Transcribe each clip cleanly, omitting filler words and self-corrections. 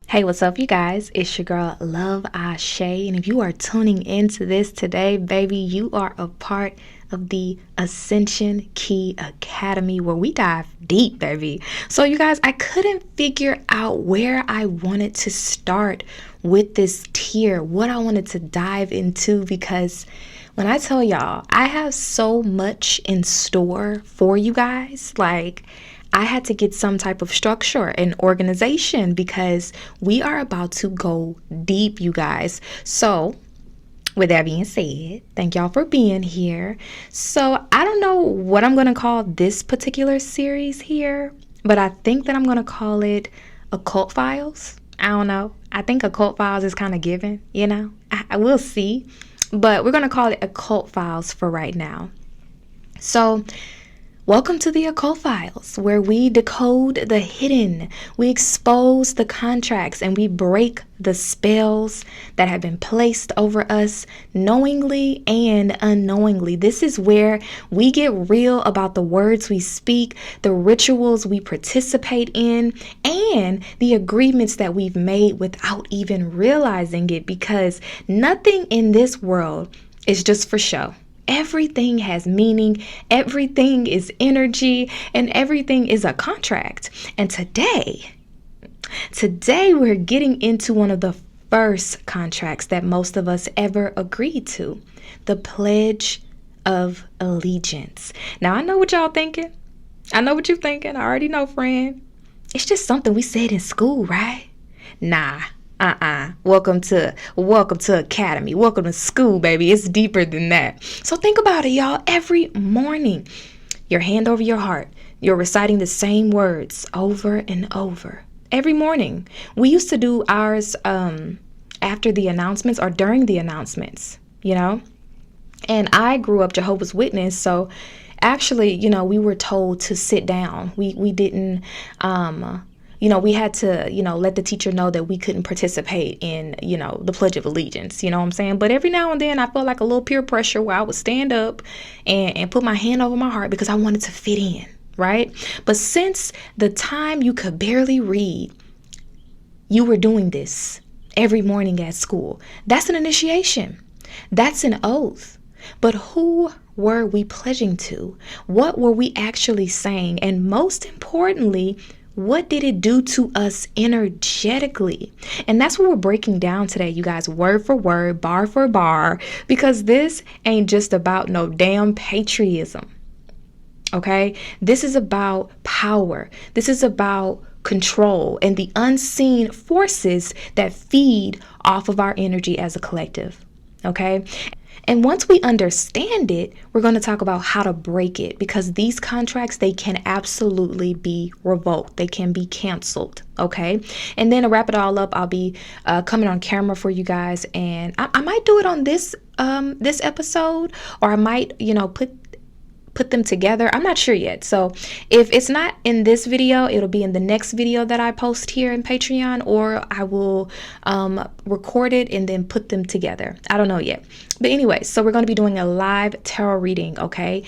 Hey, what's up, you guys? It's your girl, Love Ashe. And if you are tuning into this today, baby, you are a part of the Ascension Key Academy where we dive deep, baby. So, you guys, I couldn't figure out where I wanted to start with this tier, what I wanted to dive into, because when I tell y'all, I have so much in store for you guys. I had to get some type of structure and organization because we are about to go deep, you guys. So, with that being said, thank y'all for being here. So, I don't know what I'm going to call this particular series here, but I think that I'm going to call it Occult Files. I don't know. I think Occult Files is kind of given, you know? I will see. But we're going to call it Occult Files for right now. So, welcome to the Occult Files, where we decode the hidden, we expose the contracts, and we break the spells that have been placed over us knowingly and unknowingly. This is where we get real about the words we speak, the rituals we participate in, and the agreements that we've made without even realizing it, because nothing in this world is just for show. Everything has meaning, everything is energy, and everything is a contract. And today we're getting into one of the first contracts that most of us ever agreed to, the Pledge of Allegiance. Now, I know what y'all thinking. I know what you're thinking. I already know, friend. It's just something we said in school, right? Nah. Welcome to Academy. Welcome to school, baby. It's deeper than that. So think about it, y'all. Every morning, your hand over your heart, you're reciting the same words over and over. Every morning. We used to do ours after the announcements or during the announcements, you know? And I grew up Jehovah's Witness, so actually, we were told to sit down. We didn't we had to, let the teacher know that we couldn't participate in, the Pledge of Allegiance, you know what I'm saying? But every now and then I felt like a little peer pressure where I would stand up and put my hand over my heart because I wanted to fit in, right? But since the time you could barely read, you were doing this every morning at school. That's an initiation. That's an oath. But who were we pledging to? What were we actually saying? And most importantly, what did it do to us energetically? And that's what we're breaking down today, you guys, word for word, bar for bar, because this ain't just about no damn patriotism. Okay? This is about power. This is about control and the unseen forces that feed off of our energy as a collective. Okay? And once we understand it, we're going to talk about how to break it, because these contracts, they can absolutely be revoked. They can be canceled. Okay. And then to wrap it all up, I'll be coming on camera for you guys. And I might do it on this episode, or I might, put them together. I'm not sure yet. So if it's not in this video, it'll be in the next video that I post here in Patreon, or I will record it and then put them together. I don't know yet. But anyway, so we're going to be doing a live tarot reading, okay?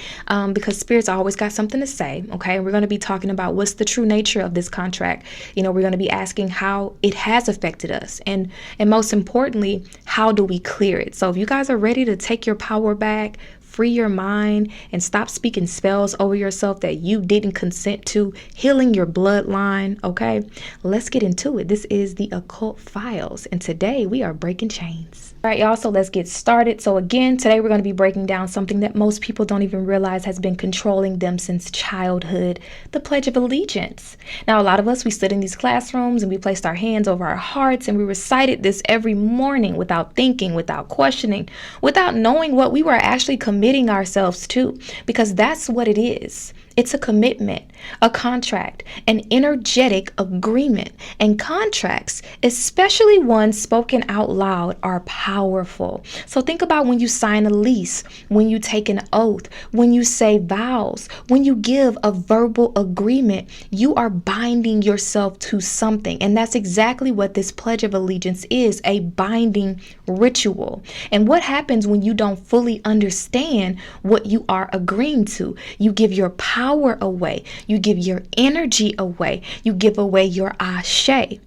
Because spirits always got something to say, okay? We're going to be talking about what's the true nature of this contract. We're going to be asking how it has affected us, and most importantly, how do we clear it? So if you guys are ready to take your power back, free your mind, and stop speaking spells over yourself that you didn't consent to, healing your bloodline, okay? Let's get into it. This is the Occult Files, and today we are breaking chains. All right, y'all, so let's get started. So again, today we're going to be breaking down something that most people don't even realize has been controlling them since childhood, the Pledge of Allegiance. Now, a lot of us, we stood in these classrooms and we placed our hands over our hearts and we recited this every morning without thinking, without questioning, without knowing what we were actually committing ourselves to, because that's what it is. It's a commitment, a contract, an energetic agreement. And contracts, especially ones spoken out loud, are powerful. So think about when you sign a lease, when you take an oath, when you say vows, when you give a verbal agreement, you are binding yourself to something. And that's exactly what this Pledge of Allegiance is, a binding ritual. And what happens when you don't fully understand what you are agreeing to? You give your power away. You give your energy away. You give away your ashe.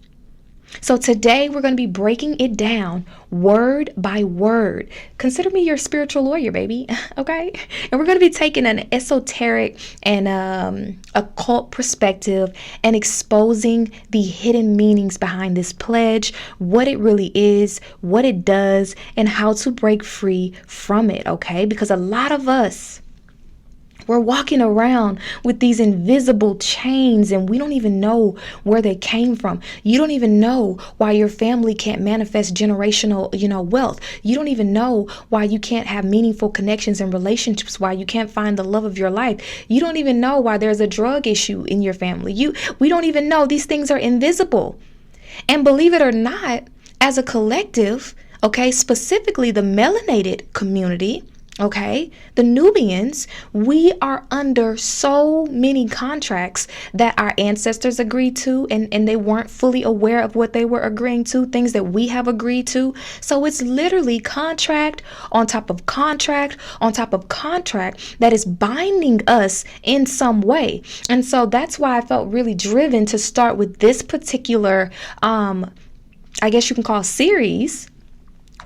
So today we're going to be breaking it down word by word. Consider me your spiritual lawyer, baby. Okay? And we're going to be taking an esoteric and occult perspective and exposing the hidden meanings behind this pledge, what it really is, what it does, and how to break free from it. Okay? Because a lot of us, we're walking around with these invisible chains and we don't even know where they came from. You don't even know why your family can't manifest generational, wealth. You don't even know why you can't have meaningful connections and relationships, why you can't find the love of your life. You don't even know why there's a drug issue in your family. We don't even know. These things are invisible. And believe it or not, as a collective, okay, specifically the melanated community, okay, the Nubians, we are under so many contracts that our ancestors agreed to, and they weren't fully aware of what they were agreeing to, things that we have agreed to. So it's literally contract on top of contract on top of contract that is binding us in some way. And so that's why I felt really driven to start with this particular, I guess you can call series,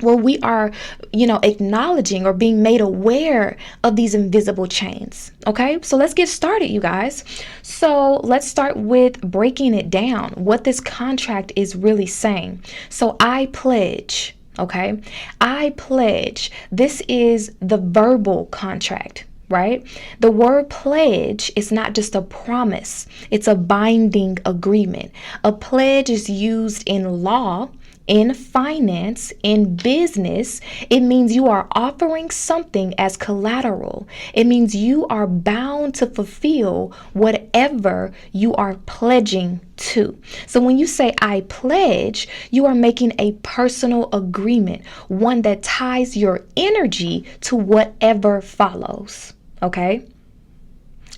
where we are, acknowledging or being made aware of these invisible chains. Okay, so let's get started, you guys. So let's start with breaking it down, what this contract is really saying. So I pledge, okay? I pledge. This is the verbal contract. Right? The word pledge is not just a promise, it's a binding agreement. A pledge is used in law, in finance, in business. It means you are offering something as collateral. It means you are bound to fulfill whatever you are pledging to. So when you say I pledge, you are making a personal agreement, one that ties your energy to whatever follows. Okay?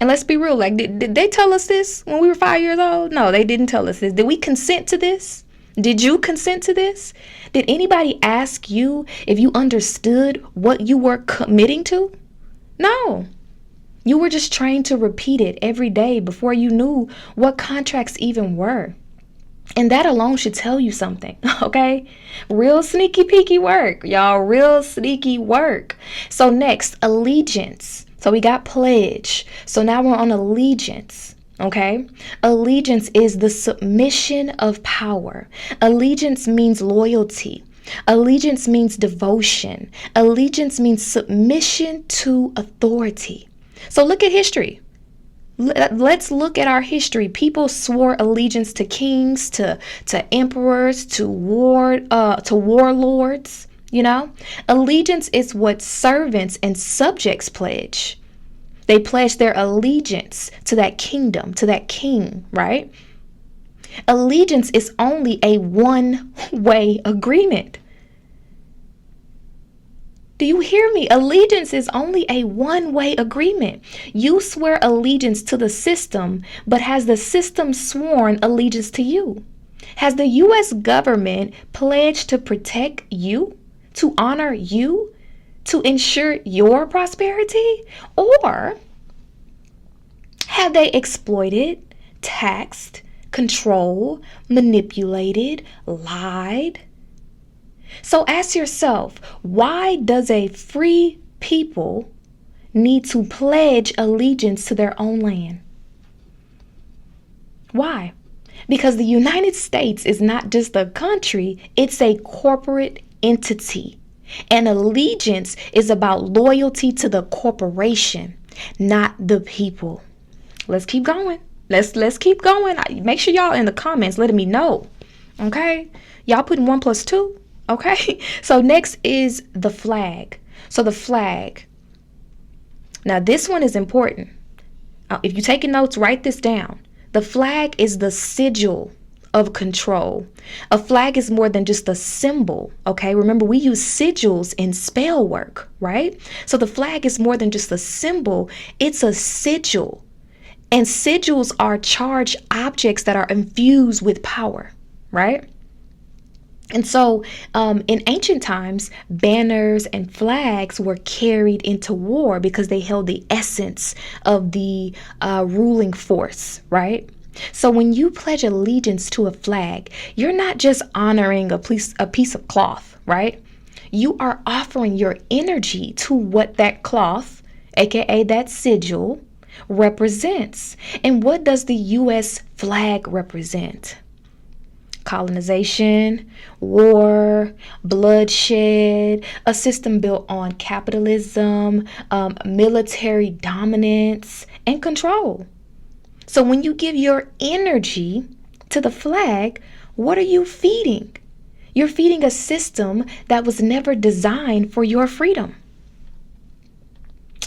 And let's be real, like, did they tell us this when we were 5 years old? No, they didn't tell us this. Did we consent to this? Did you consent to this? Did anybody ask you if you understood what you were committing to? No. You were just trained to repeat it every day before you knew what contracts even were. And that alone should tell you something, okay? Real sneaky peeky work, y'all. Real sneaky work. So next, allegiance. So we got pledge. So now we're on allegiance. Okay? Allegiance is the submission of power. Allegiance means loyalty. Allegiance means devotion. Allegiance means submission to authority. So look at history. Let's look at our history. People swore allegiance to kings, to emperors, to warlords. Allegiance is what servants and subjects pledge. They pledge their allegiance to that kingdom, to that king, right? Allegiance is only a one-way agreement. Do you hear me? Allegiance is only a one-way agreement. You swear allegiance to the system, but has the system sworn allegiance to you? Has the U.S. government pledged to protect you, to honor you, to ensure your prosperity? Or have they exploited, taxed, controlled, manipulated, lied? So ask yourself, why does a free people need to pledge allegiance to their own land? Why? Because the United States is not just a country, it's a corporate entity. And allegiance is about loyalty to the corporation, not the people. Let's keep going. Let's keep going. Make sure y'all in the comments letting me know. Okay? Y'all putting 1 + 2. Okay? So next is the flag. So the flag. Now this one is important. If you're taking notes, write this down. The flag is the sigil of control. A flag is more than just a symbol, okay? Remember, we use sigils in spell work, right? So the flag is more than just a symbol, it's a sigil. And sigils are charged objects that are infused with power, right? And so in ancient times, banners and flags were carried into war because they held the essence of the ruling force, right? So when you pledge allegiance to a flag, you're not just honoring a piece of cloth, right? You are offering your energy to what that cloth, aka that sigil, represents. And what does the U.S. flag represent? Colonization, war, bloodshed, a system built on capitalism, military dominance, and control. So when you give your energy to the flag, what are you feeding? You're feeding a system that was never designed for your freedom.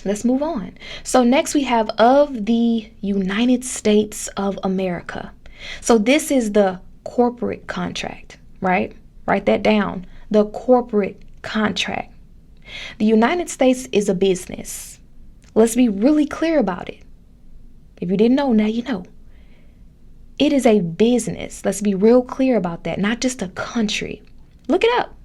Let's move on. So next we have of the United States of America. So this is the corporate contract, right? Write that down. The corporate contract. The United States is a business. Let's be really clear about it. If you didn't know, now you know. It is a business. Let's be real clear about that, not just a country. Look it up.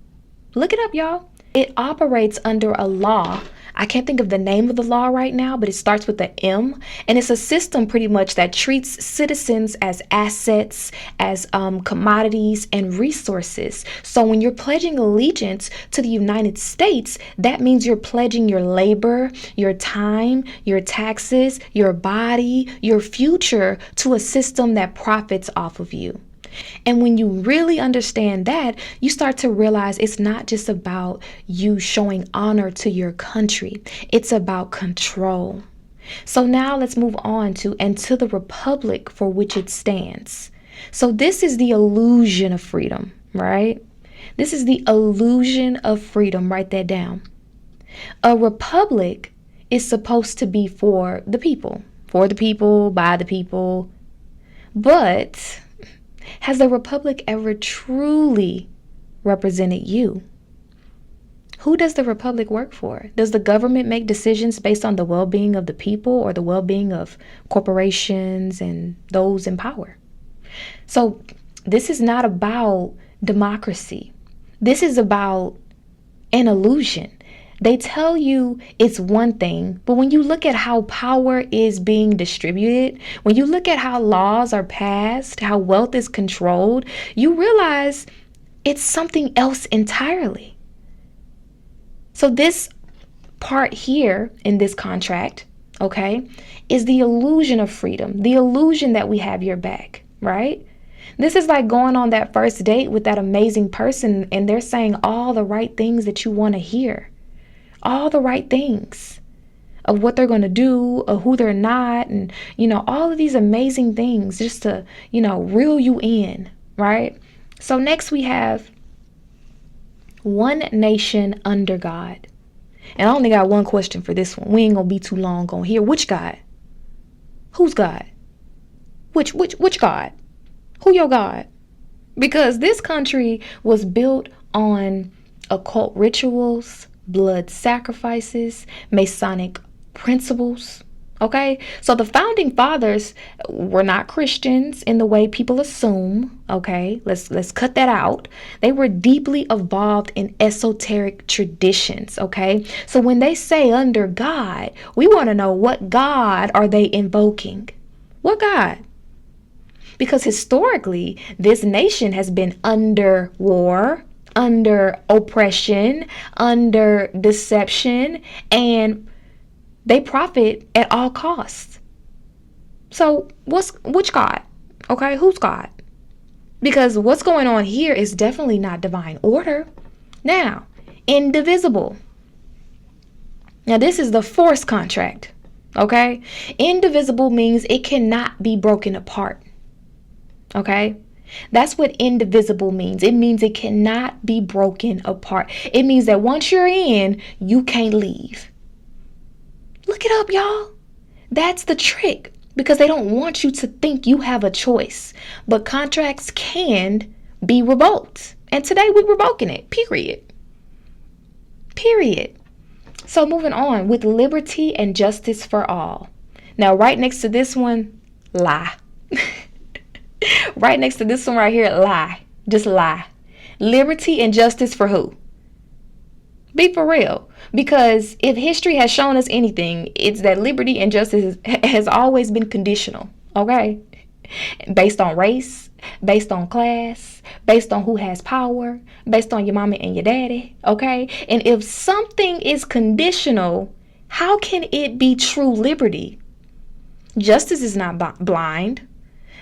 Look it up, y'all. It operates under a law. I can't think of the name of the law right now, but it starts with the M. And it's a system pretty much that treats citizens as assets, as commodities and resources. So when you're pledging allegiance to the United States, that means you're pledging your labor, your time, your taxes, your body, your future to a system that profits off of you. And when you really understand that, you start to realize it's not just about you showing honor to your country. It's about control. So now let's move on to the republic for which it stands. So this is the illusion of freedom, right? This is the illusion of freedom. Write that down. A republic is supposed to be for the people, by the people. But has the republic ever truly represented you? Who does the republic work for? Does the government make decisions based on the well-being of the people or the well-being of corporations and those in power? So this is not about democracy. This is about an illusion. They tell you it's one thing, but when you look at how power is being distributed, when you look at how laws are passed, how wealth is controlled, you realize it's something else entirely. So this part here in this contract, okay, is the illusion of freedom, the illusion that we have your back, right? This is like going on that first date with that amazing person and they're saying all the right things that you want to hear. All the right things of what they're going to do, of who they're not, and, all of these amazing things just to, reel you in, right? So next we have one nation under God. And I only got one question for this one. We ain't going to be too long on here. Which God? Who's God? Which God? Who your God? Because this country was built on occult rituals, blood sacrifices, Masonic principles. Okay, so the founding fathers were not Christians in the way people assume. Okay, let's cut that out. They were deeply involved in esoteric traditions. Okay, so when they say under God, we want to know what God are they invoking? What God? Because historically, this nation has been under war, under oppression, under deception, and they profit at all costs. So which God? Okay, who's God? Because what's going on here is definitely not divine order. Now, indivisible. Now this is the force contract. Okay, indivisible means it cannot be broken apart. Okay. That's what indivisible means. It means it cannot be broken apart. It means that once you're in, you can't leave. Look it up, y'all. That's the trick, because they don't want you to think you have a choice. But contracts can be revoked. And today we're revoking it, period. Period. So moving on with liberty and justice for all. Now, right next to this one, lie. Right next to this one right here, lie. Just lie. Liberty and justice for who? Be for real. Because if history has shown us anything, it's that liberty and justice has always been conditional. Okay? Based on race, based on class, based on who has power, based on your mama and your daddy, okay? And if something is conditional, how can it be true liberty? Justice is not blind.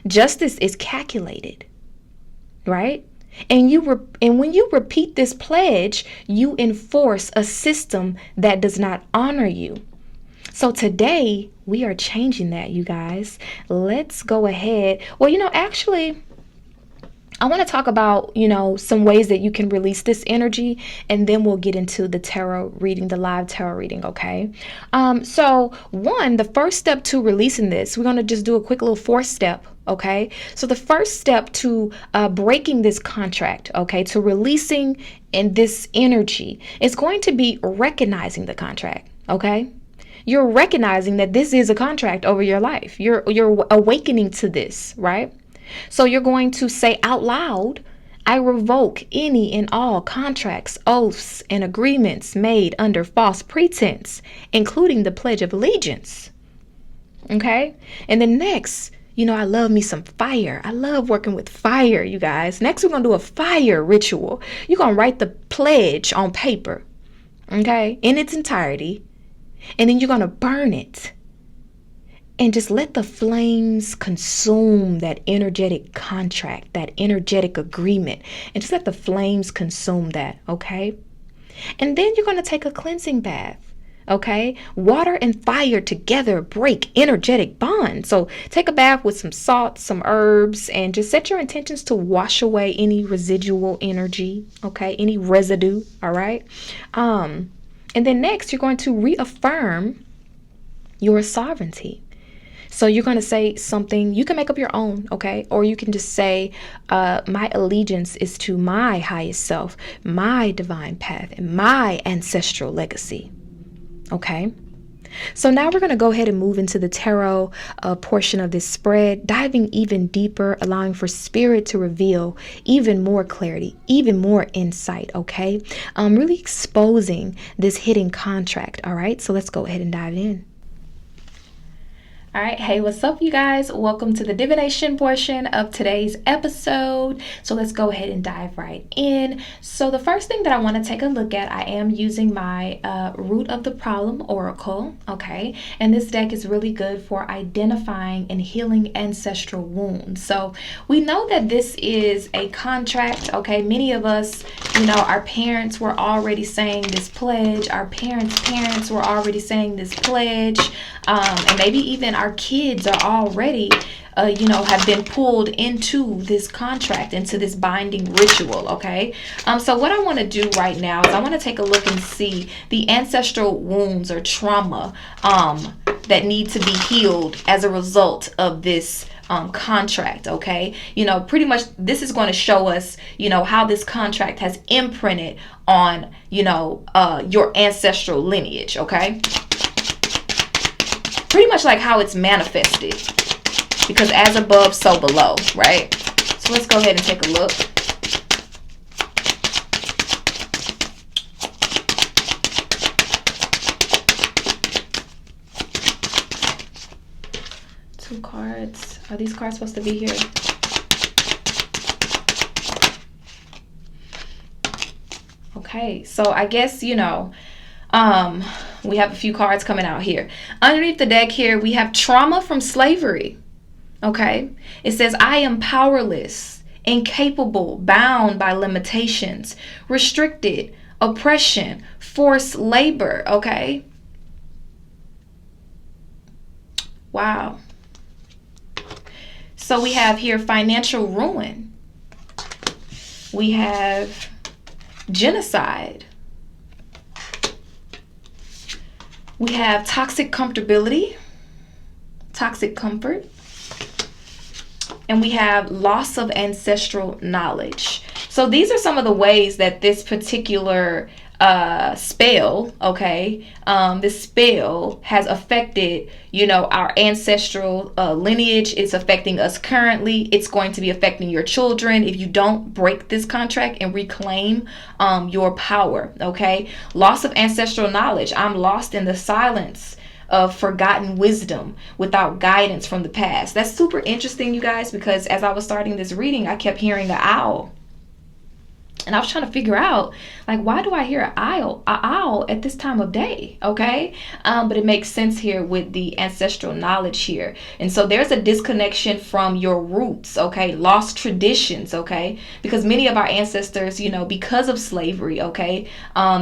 Justice is calculated, right? And when you repeat this pledge, you enforce a system that does not honor you. So today we are changing that, you guys. Let's go ahead. Well, actually, I want to talk about, some ways that you can release this energy, and then we'll get into the tarot reading, the live tarot reading, okay? So the first step to releasing this, we're going to just do a quick little 4-step, okay? So the first step to breaking this contract, okay, to releasing in this energy is going to be recognizing the contract, okay? You're recognizing that this is a contract over your life. You're awakening to this, right? So you're going to say out loud, I revoke any and all contracts, oaths, and agreements made under false pretense, including the Pledge of Allegiance. Okay? And then next, I love me some fire. I love working with fire, you guys. Next, we're going to do a fire ritual. You're going to write the pledge on paper, okay, in its entirety. And then you're going to burn it. And just let the flames consume that energetic contract, that energetic agreement. And just let the flames consume that, okay? And then you're going to take a cleansing bath, okay? Water and fire together break energetic bonds. So take a bath with some salt, some herbs, and just set your intentions to wash away any residual energy, okay? Any residue, all right? And then next, you're going to reaffirm your sovereignty. So you're going to say something, you can make up your own, okay? Or you can just say, my allegiance is to my highest self, my divine path, and my ancestral legacy, okay? So now we're going to go ahead and move into the tarot portion of this spread, diving even deeper, allowing for spirit to reveal even more clarity, even more insight, okay? Really exposing this hidden contract, all right? So let's go ahead and dive in. All right, hey, what's up, you guys? Welcome to the divination portion of today's episode. So let's go ahead and dive right in. So the first thing that I want to take a look at, I am using my Root of the Problem Oracle, okay? And this deck is really good for identifying and healing ancestral wounds. So we know that this is a contract, okay? Many of us, our parents were already saying this pledge. Our parents were already saying this pledge. And maybe even our kids are already, have been pulled into this contract, into this binding ritual, okay? So what I want to do right now is I want to take a look and see the ancestral wounds or trauma that need to be healed as a result of this contract, okay? Pretty much this is going to show us, how this contract has imprinted on, your ancestral lineage, okay? Pretty much like how it's manifested, because as above, so below, right? So let's go ahead and take a look. Two cards. Are these cards supposed to be here? Okay, so I guess, we have a few cards coming out here. Underneath the deck here, we have trauma from slavery. Okay. It says, I am powerless, incapable, bound by limitations, restricted, oppression, forced labor. Okay. Wow. So we have here financial ruin. We have genocide. We have toxic comfortability, toxic comfort, and we have loss of ancestral knowledge. So these are some of the ways that this particular spell, okay, this spell has affected, our ancestral lineage. It's affecting us currently. It's going to be affecting your children if you don't break this contract and reclaim your power, okay? Loss of ancestral knowledge. I'm lost in the silence of forgotten wisdom without guidance from the past. That's super interesting, you guys, because as I was starting this reading, I kept hearing the owl. And I was trying to figure out, like, why do I hear an owl at this time of day? Okay. But it makes sense here with the ancestral knowledge here. And so there's a disconnection from your roots, okay? Lost traditions, okay? Because many of our ancestors, because of slavery, okay,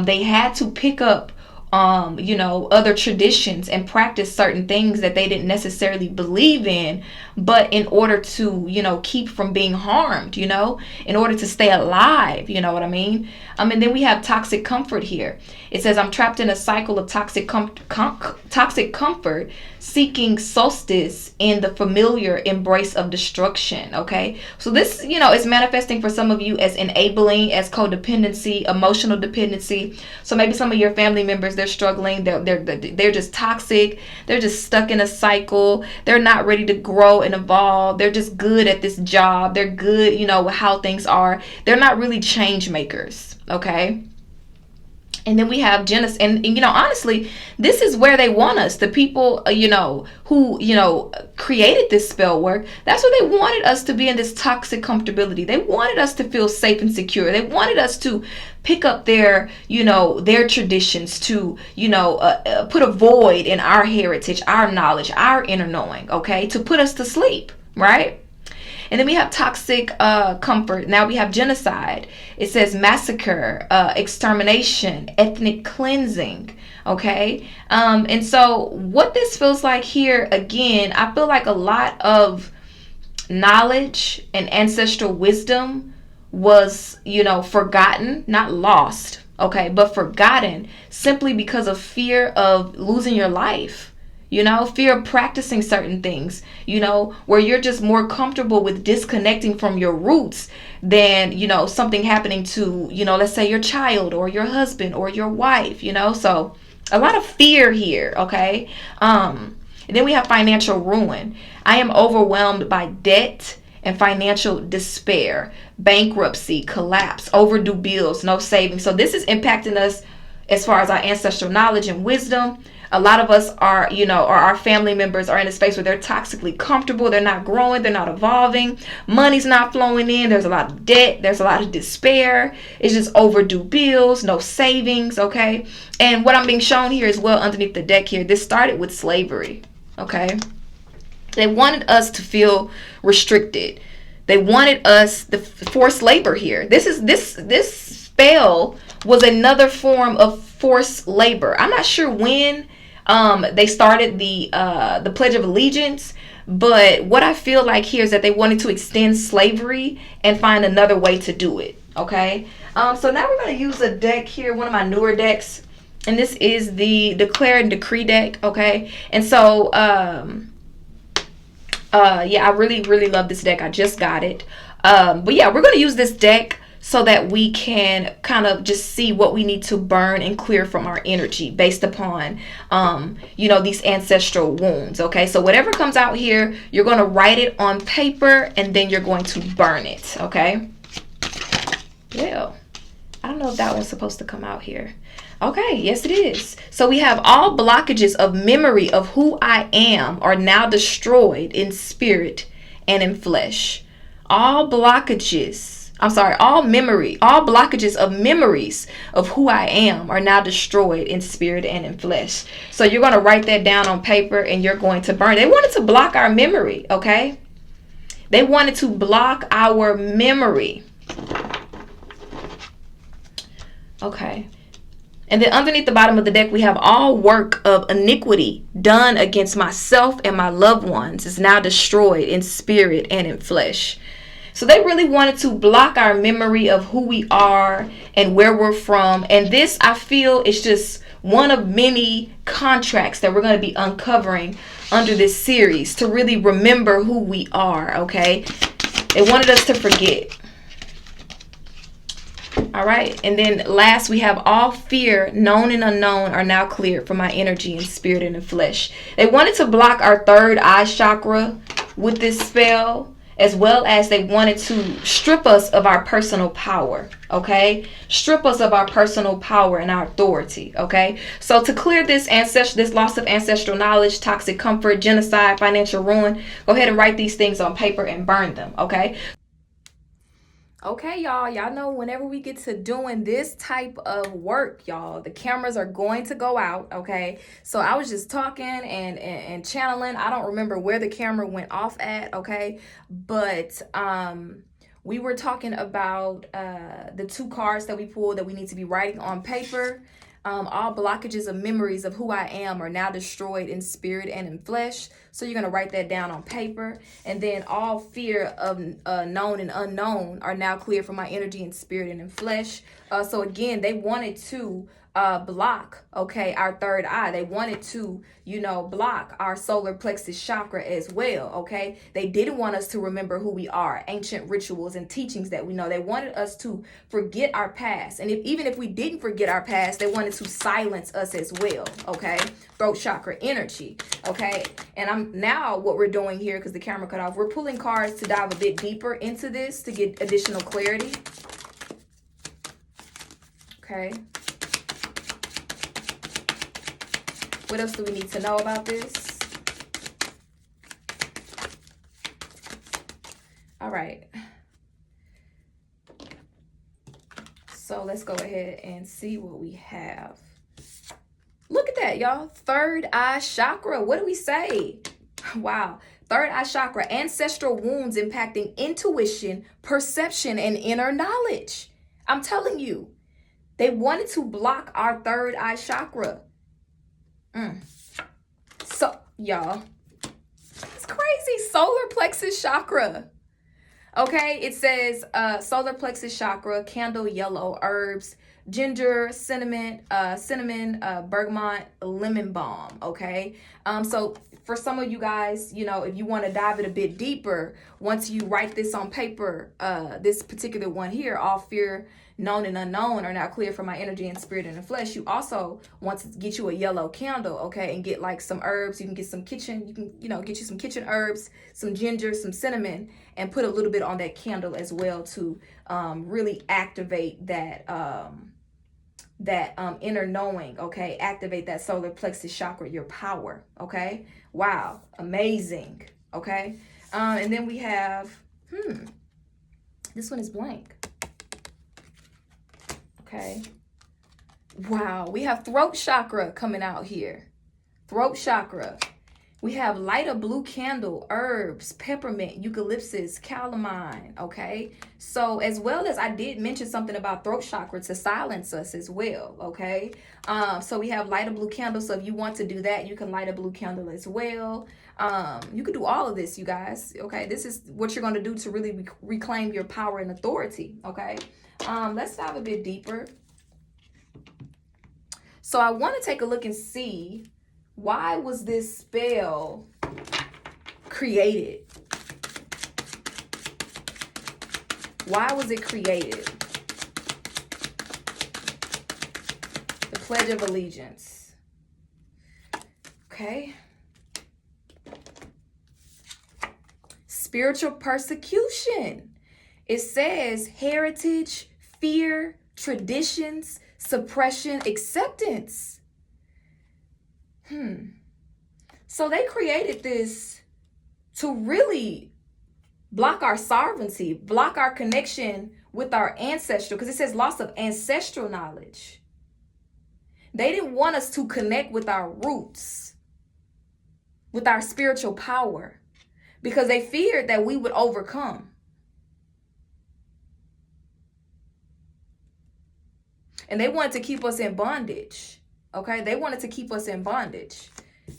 they had to pick up other traditions and practice certain things that they didn't necessarily believe in, but in order to, keep from being harmed, in order to stay alive, you know what I mean? And then we have toxic comfort here. It says, I'm trapped in a cycle of toxic comfort, seeking solstice in the familiar embrace of destruction, okay? So this, is manifesting for some of you as enabling, as codependency, emotional dependency. So maybe some of your family members, they're struggling, they're just toxic, they're just stuck in a cycle, they're not ready to grow and evolve, they're just good at this job, they're good, with how things are, they're not really change makers, okay? And then we have Genesis, and honestly, this is where they want us. The people, who created this spell work. That's what they wanted us to be, in this toxic comfortability. They wanted us to feel safe and secure. They wanted us to pick up their traditions, to put a void in our heritage, our knowledge, our inner knowing. Okay, to put us to sleep, right? And then we have toxic comfort. Now we have genocide. It says massacre, extermination, ethnic cleansing. Okay. And so what this feels like here, again, I feel like a lot of knowledge and ancestral wisdom was, forgotten, not lost. Okay. But forgotten simply because of fear of losing your life. Fear of practicing certain things, where you're just more comfortable with disconnecting from your roots than, something happening to, let's say your child or your husband or your wife, so a lot of fear here. Okay. And then we have financial ruin. I am overwhelmed by debt and financial despair, bankruptcy, collapse, overdue bills, no savings. So this is impacting us as far as our ancestral knowledge and wisdom. A lot of us are, or our family members are in a space where they're toxically comfortable. They're not growing. They're not evolving. Money's not flowing in. There's a lot of debt. There's a lot of despair. It's just overdue bills, no savings. Okay. And what I'm being shown here as well underneath the deck here, this started with slavery. Okay. They wanted us to feel restricted. They wanted us, the forced labor here. This spell was another form of forced labor. I'm not sure when they started the Pledge of Allegiance, but what I feel like here is that they wanted to extend slavery and find another way to do it. Okay. So now we're going to use a deck here, one of my newer decks, and this is the Declare and Decree deck. Okay. And so yeah, I really love this deck. I just got it. But yeah, we're going to use this deck so that we can kind of just see what we need to burn and clear from our energy based upon, these ancestral wounds. Okay, so whatever comes out here, you're going to write it on paper and then you're going to burn it. Okay. Well, I don't know if that one's supposed to come out here. Okay, yes it is. So we have all blockages of memory of who I am are now destroyed in spirit and in flesh. All blockages of memories of who I am are now destroyed in spirit and in flesh. So you're going to write that down on paper and you're going to burn. They wanted to block our memory, okay? They wanted to block our memory. Okay. And then underneath the bottom of the deck, we have all work of iniquity done against myself and my loved ones is now destroyed in spirit and in flesh. So they really wanted to block our memory of who we are and where we're from. And this, I feel, is just one of many contracts that we're going to be uncovering under this series to really remember who we are, okay? They wanted us to forget. All right. And then last, we have all fear, known and unknown, are now cleared from my energy and spirit and in flesh. They wanted to block our third eye chakra with this spell, as well as they wanted to strip us of our personal power, okay? Strip us of our personal power and our authority, okay? So to clear this loss of ancestral knowledge, toxic comfort, genocide, financial ruin, go ahead and write these things on paper and burn them, okay? Okay, y'all know whenever we get to doing this type of work, y'all, the cameras are going to go out, okay? So I was just talking and channeling. I don't remember where the camera went off at, okay? But we were talking about the 2 cards that we pulled that we need to be writing on paper. All blockages of memories of who I am are now destroyed in spirit and in flesh. So you're going to write that down on paper. And then all fear of known and unknown are now clear from my energy and spirit and in flesh. So again, they wanted to block, okay, our third eye. They wanted to, block our solar plexus chakra as well, okay? They didn't want us to remember who we are, ancient rituals and teachings that we know. They wanted us to forget our past. And even if we didn't forget our past, they wanted to silence us as well, okay? Throat chakra energy, okay? And now what we're doing here, because the camera cut off, we're pulling cards to dive a bit deeper into this to get additional clarity. Okay. What else do we need to know about this? All right. So let's go ahead and see what we have. Look at that, y'all. Third eye chakra. What do we say? Wow. Third eye chakra. Ancestral wounds impacting intuition, perception, and inner knowledge. I'm telling you, they wanted to block our third eye chakra. So, y'all, it's crazy. Solar plexus chakra. Okay, it says solar plexus chakra, candle yellow, herbs, ginger, cinnamon, bergamot, lemon balm. Okay, so for some of you guys, if you want to dive it a bit deeper, once you write this on paper, this particular one here, all fear, known and unknown are now clear from my energy and spirit and the flesh. You also want to get you a yellow candle, okay, and get like some herbs. You can get some kitchen, get you some kitchen herbs, some ginger, some cinnamon, and put a little bit on that candle as well to really activate that inner knowing, okay? Activate that solar plexus chakra, your power, okay? Wow, amazing, okay? And then we have, this one is blank. Okay. Wow, we have throat chakra coming out here. Throat chakra. We have lighter blue candle, herbs, peppermint, eucalyptus, calamine, okay? So as well as I did mention something about throat chakra to silence us as well, okay? So we have lighter blue candle. So if you want to do that, you can light a blue candle as well. You can do all of this, you guys, okay? This is what you're going to do to really reclaim your power and authority, okay? Let's dive a bit deeper. So I want to take a look and see, why was this spell created? Why was it created? The Pledge of Allegiance. Okay. Spiritual persecution. It says heritage, fear, traditions, suppression, acceptance. So they created this to really block our sovereignty, block our connection with our ancestral, because it says loss of ancestral knowledge. They didn't want us to connect with our roots, with our spiritual power, because they feared that we would overcome. And they wanted to keep us in bondage. Okay, they wanted to keep us in bondage.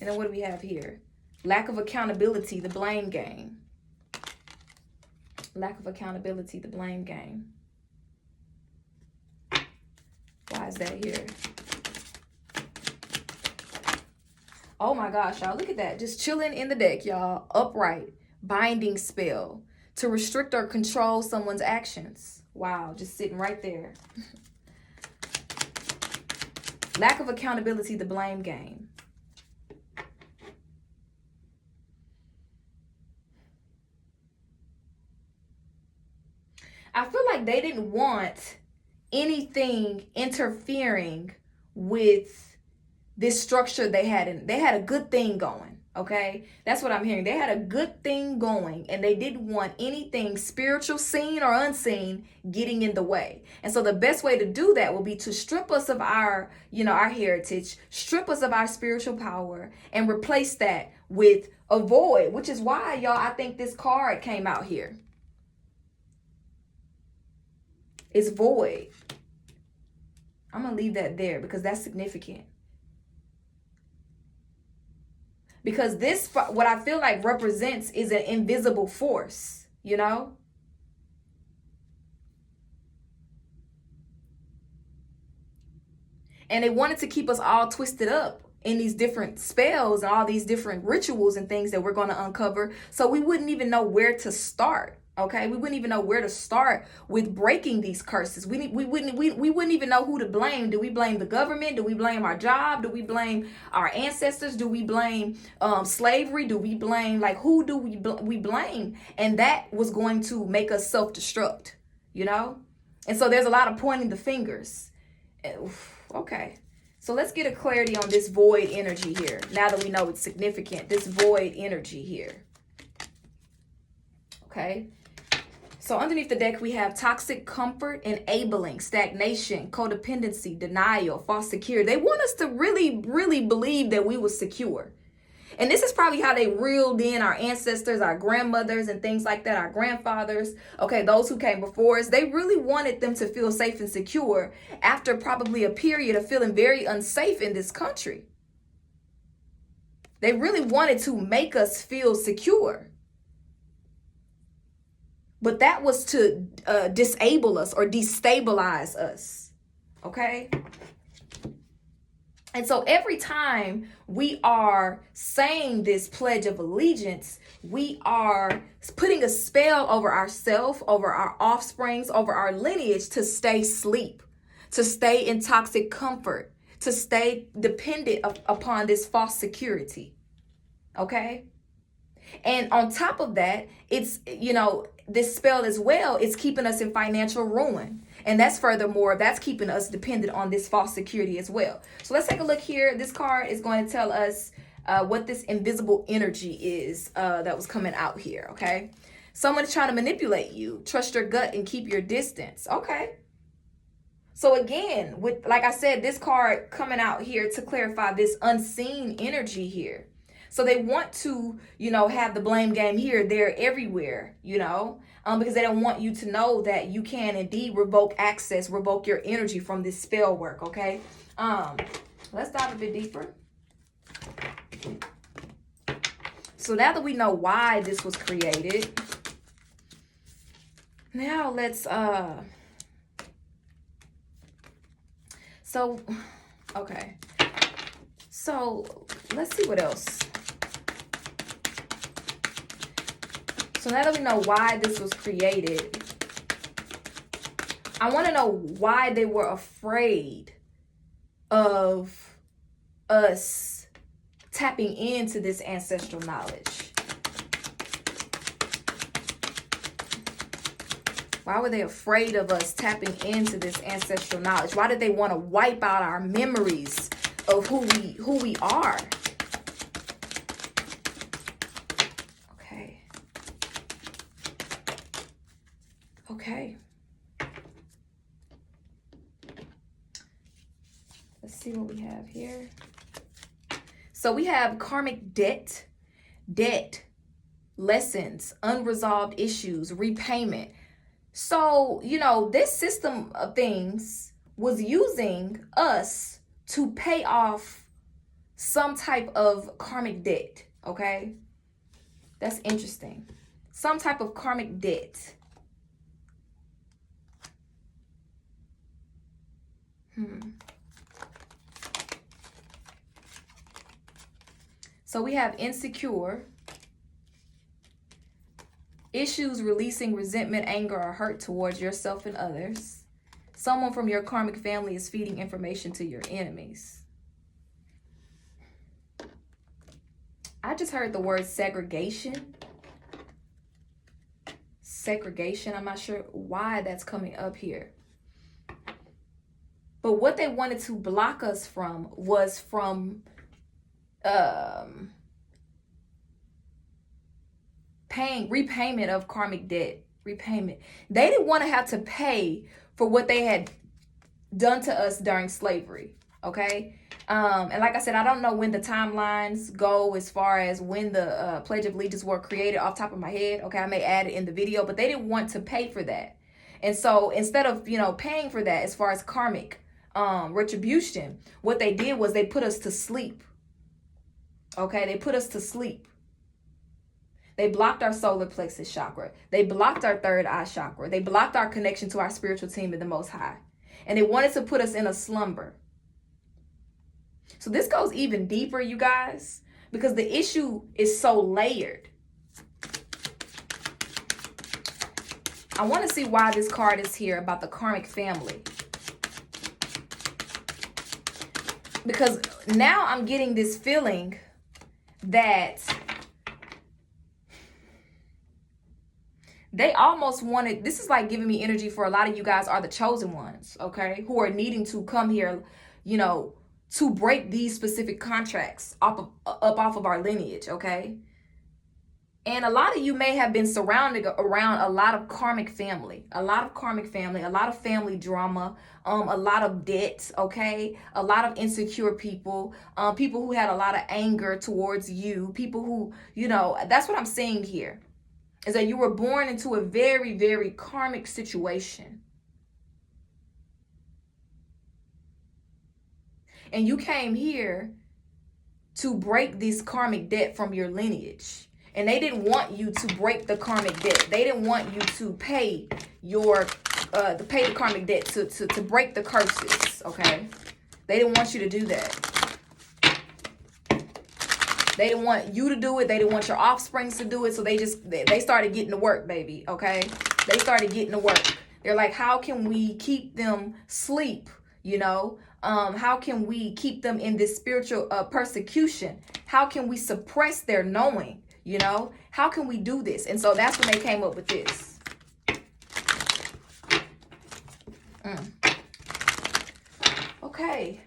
And then what do we have here? Lack of accountability, the blame game. Lack of accountability, the blame game. Why is that here? Oh my gosh, y'all, look at that. Just chilling in the deck, y'all. Upright, binding spell to restrict or control someone's actions. Wow, just sitting right there. Lack of accountability, the blame game. I feel like they didn't want anything interfering with this structure they had. And they had a good thing going. Okay, that's what I'm hearing. They had a good thing going, and they didn't want anything spiritual, seen or unseen, getting in the way. And so the best way to do that will be to strip us of our, our heritage, strip us of our spiritual power, and replace that with a void, which is why, y'all, I think this card came out here. It's void. I'm going to leave that there because that's significant. Because this, what I feel like represents is an invisible force, And they wanted to keep us all twisted up in these different spells and all these different rituals and things that we're going to uncover. So we wouldn't even know where to start. Okay, we wouldn't even know where to start with breaking these curses. We wouldn't even know who to blame. Do we blame the government? Do we blame our job? Do we blame our ancestors? Do we blame slavery? Do we blame, who do we blame? And that was going to make us self-destruct, And so there's a lot of pointing the fingers. Okay, so let's get a clarity on this void energy here. Now that we know it's significant, this void energy here. Okay. So underneath the deck, we have toxic comfort, enabling, stagnation, codependency, denial, false security. They want us to really, really believe that we were secure. And this is probably how they reeled in our ancestors, our grandmothers and things like that, our grandfathers, okay, those who came before us. They really wanted them to feel safe and secure after probably a period of feeling very unsafe in this country. They really wanted to make us feel secure. But that was to disable us or destabilize us, okay? And so every time we are saying this Pledge of Allegiance, we are putting a spell over ourselves, over our offsprings, over our lineage to stay asleep, to stay in toxic comfort, to stay dependent upon this false security, okay? And on top of that, it's, this spell as well, it's keeping us in financial ruin. And that's keeping us dependent on this false security as well. So let's take a look here. This card is going to tell us what this invisible energy is that was coming out here, okay? Someone is trying to manipulate you. Trust your gut and keep your distance. Okay. So again, like I said, this card coming out here to clarify this unseen energy here. So they want to, have the blame game here, there, everywhere, because they don't want you to know that you can indeed revoke access, revoke your energy from this spell work, okay? Let's dive a bit deeper. So now that we know why this was created, now let's, okay. So let's see what else. So now that we know why this was created, I want to know why they were afraid of us tapping into this ancestral knowledge. Why were they afraid of us tapping into this ancestral knowledge? Why did they want to wipe out our memories of who we are? Okay. Let's see what we have here. So we have karmic debt, lessons, unresolved issues, repayment. So, this system of things was using us to pay off some type of karmic debt, okay? That's interesting. Some type of karmic debt. So we have insecure, issues releasing resentment, anger, or hurt towards yourself and others. Someone from your karmic family is feeding information to your enemies. I just heard the word segregation. segregation. I'm not sure why that's coming up here. But what they wanted to block us from was from repayment of karmic debt. Repayment. They didn't want to have to pay for what they had done to us during slavery. Okay. And like I said, I don't know when the timelines go as far as when the Pledge of Allegiance were created off the top of my head. Okay, I may add it in the video, but they didn't want to pay for that. And so instead of, paying for that as far as karmic retribution, what they did was they put us to sleep. Okay, they put us to sleep. They blocked our solar plexus chakra. They blocked our third eye chakra. They blocked our connection to our spiritual team in the Most High. And they wanted to put us in a slumber. So this goes even deeper, you guys, because the issue is so layered. I want to see why this card is here about the karmic family. Because now I'm getting this feeling that they almost wanted, this is like giving me energy for a lot of you guys are the chosen ones, okay, who are needing to come here, to break these specific contracts up off of our lineage, okay? And a lot of you may have been surrounded around a lot of karmic family, a lot of family drama, a lot of debt, okay? A lot of insecure people, people who had a lot of anger towards you, people who, that's what I'm seeing here, is that you were born into a very, very karmic situation. And you came here to break this karmic debt from your lineage. And they didn't want you to break the karmic debt. They didn't want you to pay the karmic debt to break the curses, okay? They didn't want you to do that. They didn't want you to do it. They didn't want your offsprings to do it. So they started getting to work, baby, okay? They started getting to work. They're like, how can we keep them asleep, how can we keep them in this spiritual persecution? How can we suppress their knowing? How can we do this? And so that's when they came up with this. Okay.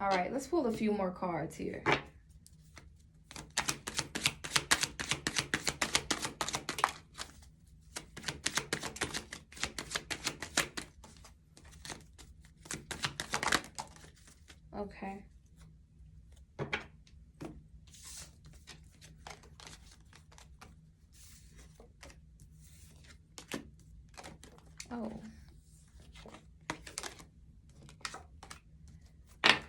All right, let's pull a few more cards here. Okay. Oh.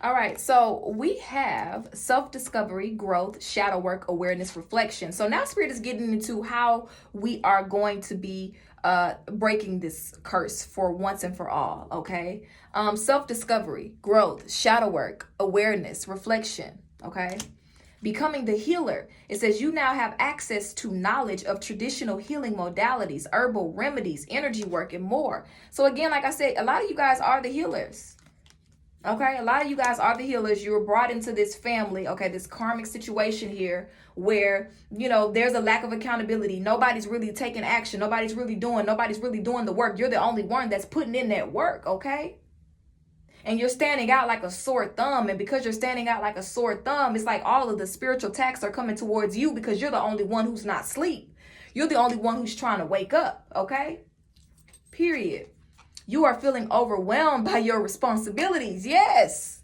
All right, so we have self-discovery, growth, shadow work, awareness, reflection. So now Spirit is getting into how we are going to be breaking this curse for once and for all, okay? Self-discovery, growth, shadow work, awareness, reflection, okay? Becoming the healer. It says you now have access to knowledge of traditional healing modalities, herbal remedies, energy work, and more. So again, like I said, a lot of you guys are the healers. Okay, a lot of you guys are the healers. You were brought into this family, okay, this karmic situation here where, there's a lack of accountability. Nobody's really taking action. Nobody's really doing the work. You're the only one that's putting in that work, okay? And you're standing out like a sore thumb. And because you're standing out like a sore thumb, it's like all of the spiritual attacks are coming towards you because you're the only one who's not asleep. You're the only one who's trying to wake up, okay? Period. You are feeling overwhelmed by your responsibilities. Yes.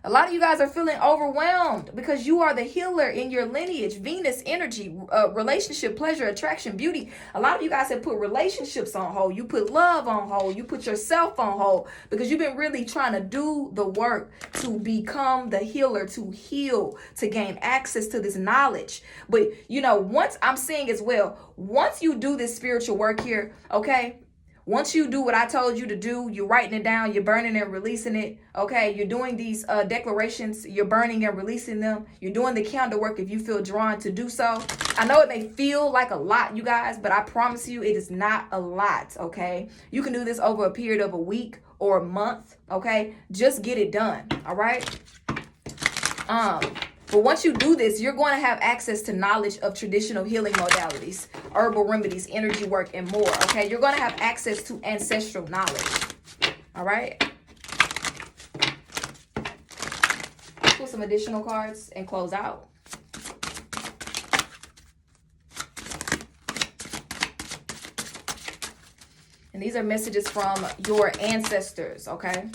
A lot of you guys are feeling overwhelmed because you are the healer in your lineage. Venus energy, relationship, pleasure, attraction, beauty. A lot of you guys have put relationships on hold. You put love on hold. You put yourself on hold because you've been really trying to do the work to become the healer, to heal, to gain access to this knowledge. But, once I'm saying as well, once you do this spiritual work here, okay, Once you do what I told you to do, you're writing it down, you're burning and releasing it, okay? You're doing these declarations, you're burning and releasing them. You're doing the candle work if you feel drawn to do so. I know it may feel like a lot, you guys, but I promise you it is not a lot, okay? You can do this over a period of a week or a month, okay? Just get it done, all right? But once you do this, you're going to have access to knowledge of traditional healing modalities, herbal remedies, energy work, and more, okay? You're going to have access to ancestral knowledge, all right? Let's pull some additional cards and close out. And these are messages from your ancestors, okay?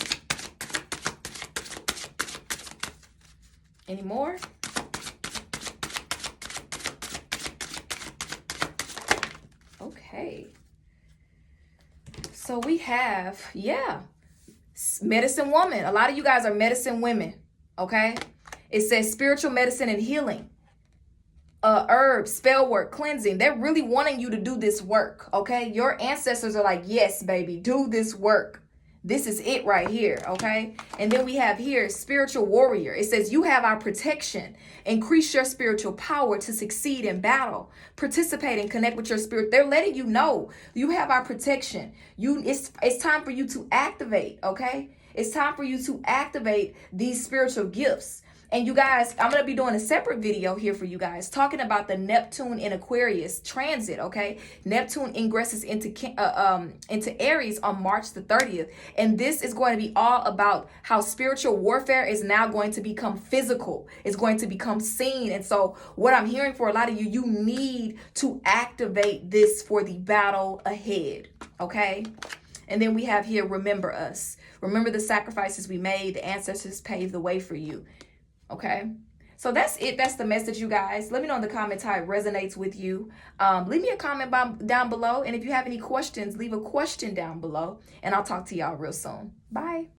Any more? Okay. So we have, medicine woman. A lot of you guys are medicine women, okay? It says spiritual medicine and healing. Herbs, spell work, cleansing. They're really wanting you to do this work, okay? Your ancestors are like, yes, baby, do this work. This is it right here, okay? And then we have here, spiritual warrior. It says, you have our protection. Increase your spiritual power to succeed in battle. Participate and connect with your spirit. They're letting you know you have our protection. It's time for you to activate, okay? It's time for you to activate these spiritual gifts. And you guys, I'm going to be doing a separate video here for you guys talking about the Neptune in Aquarius transit, okay? Neptune ingresses into Aries on March the 30th. And this is going to be all about how spiritual warfare is now going to become physical. It's going to become seen. And so what I'm hearing for a lot of you, you need to activate this for the battle ahead, okay? And then we have here, remember us. Remember the sacrifices we made. The ancestors paved the way for you. Okay, so that's it. That's the message, you guys. Let me know in the comments how it resonates with you. Leave me a comment down below. And if you have any questions, leave a question down below. And I'll talk to y'all real soon. Bye.